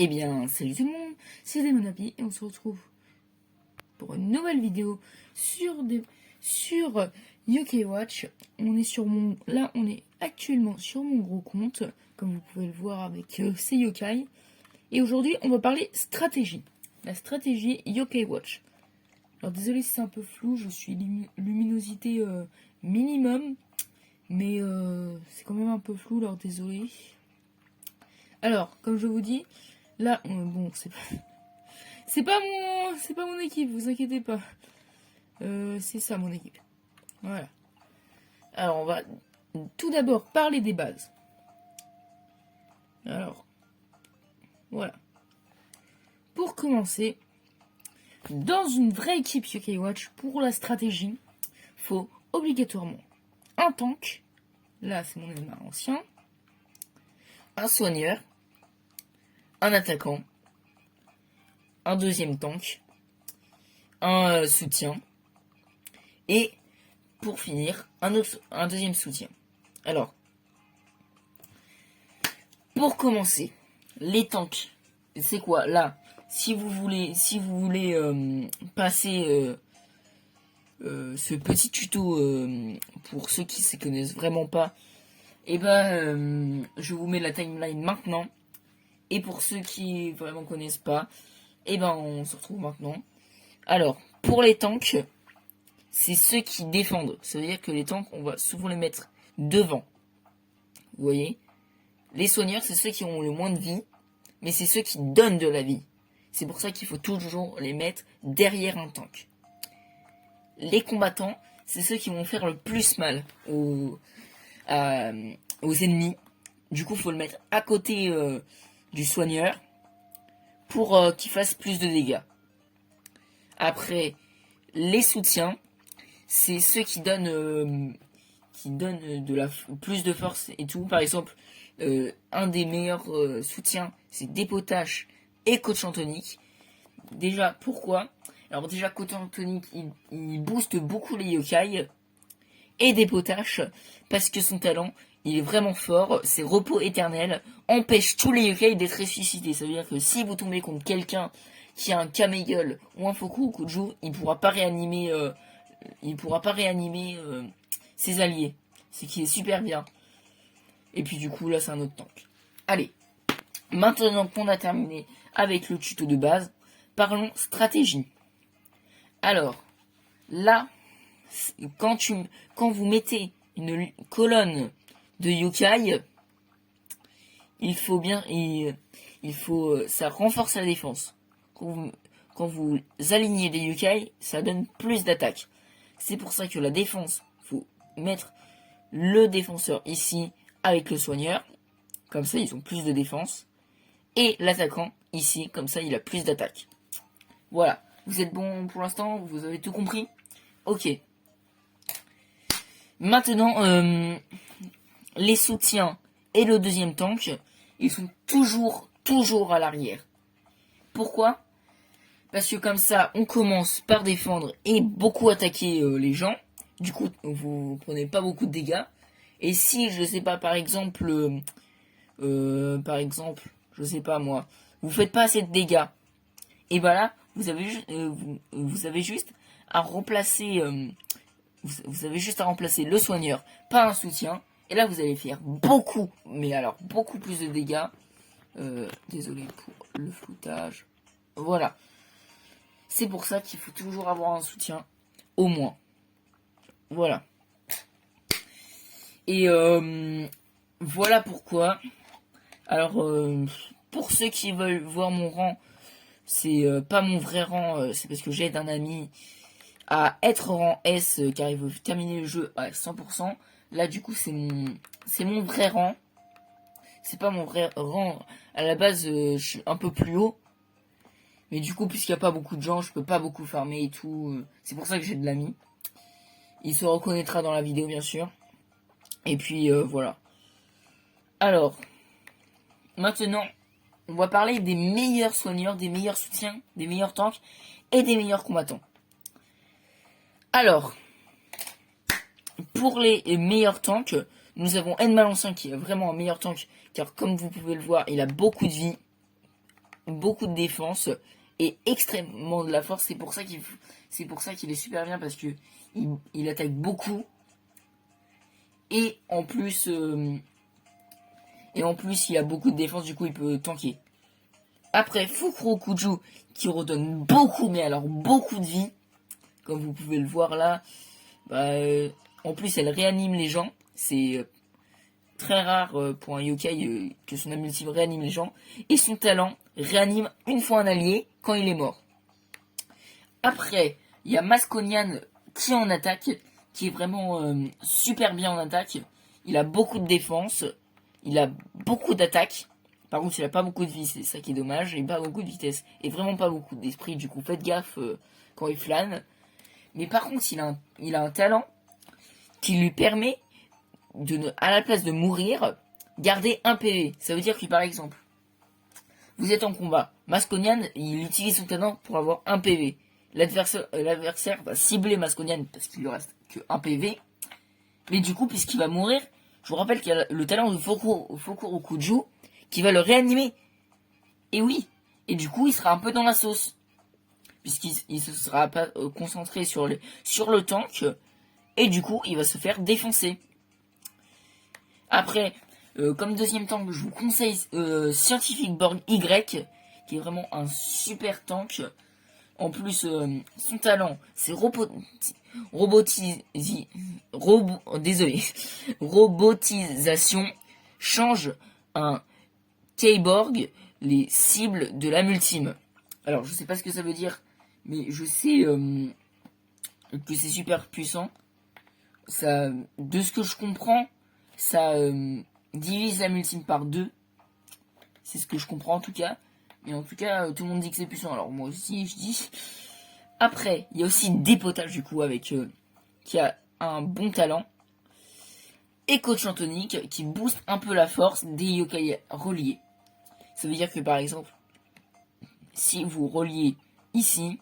Eh bien, salut tout le monde, c'est Demonapi et on se retrouve pour une nouvelle vidéo sur Yokai Watch. On est actuellement sur mon gros compte, comme vous pouvez le voir avec ces yokai. Et aujourd'hui, on va parler stratégie. La stratégie Yokai Watch. Alors désolé si c'est un peu flou, je suis luminosité minimum, mais c'est quand même un peu flou, alors désolé. Alors, comme je vous dis, là, bon, c'est pas mon équipe, vous inquiétez pas. C'est ça mon équipe. Voilà. Alors, on va tout d'abord parler des bases. Alors, voilà. Pour commencer, dans une vraie équipe Yokai Watch, pour la stratégie, faut obligatoirement un tank. Là, c'est mon élément ancien. Un soigneur. Un attaquant. Un deuxième tank. Un soutien. Et pour finir, un deuxième soutien. Alors, pour commencer, les tanks, c'est quoi là? Si vous voulez passer ce petit tuto pour ceux qui se connaissent vraiment pas, et je vous mets la timeline maintenant. Et pour ceux qui vraiment connaissent pas, on se retrouve maintenant. Alors, pour les tanks, c'est ceux qui défendent. Ça veut dire que les tanks, on va souvent les mettre devant. Vous voyez? Les soigneurs, c'est ceux qui ont le moins de vie, mais c'est ceux qui donnent de la vie. C'est pour ça qu'il faut toujours les mettre derrière un tank. Les combattants, c'est ceux qui vont faire le plus mal aux ennemis. Du coup, il faut le mettre à côté du soigneur pour qu'il fasse plus de dégâts. Après, les soutiens, c'est ceux qui donnent plus de force et tout. Par exemple, un des meilleurs soutiens, c'est Dépotache et Coach Tonic. Déjà, pourquoi? Alors déjà, Coach Tonic, il booste beaucoup les yokai. Et Dépotache, parce que son talent, il est vraiment fort. Ses repos éternels empêchent tous les yokai d'être ressuscités. Ça veut dire que si vous tombez contre quelqu'un qui a un Kamegueul ou un Foku ou Kuju, il pourra pas réanimer ses alliés. Ce qui est super bien. Et puis du coup, là, c'est un autre tank. Allez, maintenant qu'on a terminé avec le tuto de base, parlons stratégie. Alors, là, quand vous mettez une colonne de yokai, ça renforce la défense. Quand vous alignez des yokai, ça donne plus d'attaque. C'est pour ça que la défense, faut mettre le défenseur ici avec le soigneur. Comme ça, ils ont plus de défense. Et l'attaquant ici, comme ça, il a plus d'attaque. Voilà. Vous êtes bon pour l'instant? Vous avez tout compris? Ok. Maintenant, les soutiens et le deuxième tank, ils sont toujours à l'arrière. Pourquoi? Parce que comme ça, on commence par défendre et beaucoup attaquer les gens. Du coup, vous prenez pas beaucoup de dégâts. Et si, je sais pas, par exemple, je sais pas moi, vous faites pas assez de dégâts, et là, vous avez juste à remplacer, vous avez juste à remplacer le soigneur par un soutien. Et là, vous allez faire beaucoup, mais alors beaucoup plus de dégâts. Désolé pour le floutage. Voilà. C'est pour ça qu'il faut toujours avoir un soutien, au moins. Voilà. Et voilà pourquoi. Alors, pour ceux qui veulent voir mon rang, c'est pas mon vrai rang, c'est parce que j'aide un ami à être rang S, car il veut terminer le jeu à 100%. Là, du coup, c'est mon vrai rang. C'est pas mon vrai rang. À la base, je suis un peu plus haut. Mais du coup, puisqu'il n'y a pas beaucoup de gens, je peux pas beaucoup farmer et tout. C'est pour ça que j'ai de l'ami. Il se reconnaîtra dans la vidéo, bien sûr. Et puis, voilà. Alors, maintenant, on va parler des meilleurs soigneurs, des meilleurs soutiens, des meilleurs tanks et des meilleurs combattants. Alors, pour les meilleurs tanks, nous avons Enma l'Ancien qui est vraiment un meilleur tank, car comme vous pouvez le voir, il a beaucoup de vie. beaucoup de défense et extrêmement de la force. C'est pour ça qu'il est super bien parce que il attaque beaucoup et en plus il a beaucoup de défense, du coup il peut tanker. Après Fukurokuju qui redonne beaucoup, mais alors beaucoup de vie, comme vous pouvez le voir là. En plus elle réanime les gens, c'est très rare pour un yokai que son ability réanime les gens, et son talent réanime une fois un allié quand il est mort. Après il y a Masconian qui est en attaque, qui est vraiment super bien en attaque. Il a beaucoup de défense, il a beaucoup d'attaque. Par contre, il a pas beaucoup de vie, c'est ça qui est dommage, et pas beaucoup de vitesse, et vraiment pas beaucoup d'esprit, du coup faites gaffe quand il flâne. Mais par contre, il a un talent qui lui permet à la place de mourir, garder un PV. Ça veut dire que par exemple, vous êtes en combat, Masconian, il utilise son talent pour avoir un PV. L'adversaire va cibler Masconian parce qu'il lui reste que un PV. Mais du coup, puisqu'il va mourir, je vous rappelle qu'il y a le talent de Fukurokuju qui va le réanimer. Et oui, et du coup, il sera un peu dans la sauce. Puisqu'il se sera pas concentré sur le tank. Et du coup, il va se faire défoncer. Après, comme deuxième tank, je vous conseille Scientific Borg Y, qui est vraiment un super tank. En plus, son talent, c'est robotisation. Change un Kyborg les cibles de la multime. Alors, je sais pas ce que ça veut dire, mais je sais que c'est super puissant. Ça, de ce que je comprends, ça divise la multime par 2. C'est ce que je comprends en tout cas. Mais en tout cas, tout le monde dit que c'est puissant. Alors moi aussi, je dis. Après, il y a aussi Dépotage du coup avec qui a un bon talent. Et Coach Antonique qui booste un peu la force des yokai reliés. Ça veut dire que par exemple, si vous reliez ici,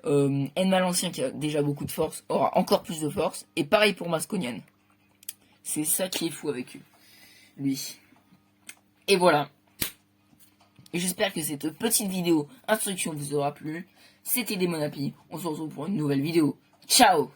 Enma l'ancien qui a déjà beaucoup de force aura encore plus de force. Et pareil pour Masconian. C'est ça qui est fou avec lui. Et voilà. Et j'espère que cette petite vidéo instruction vous aura plu. C'était Demonapi. On se retrouve pour une nouvelle vidéo. Ciao!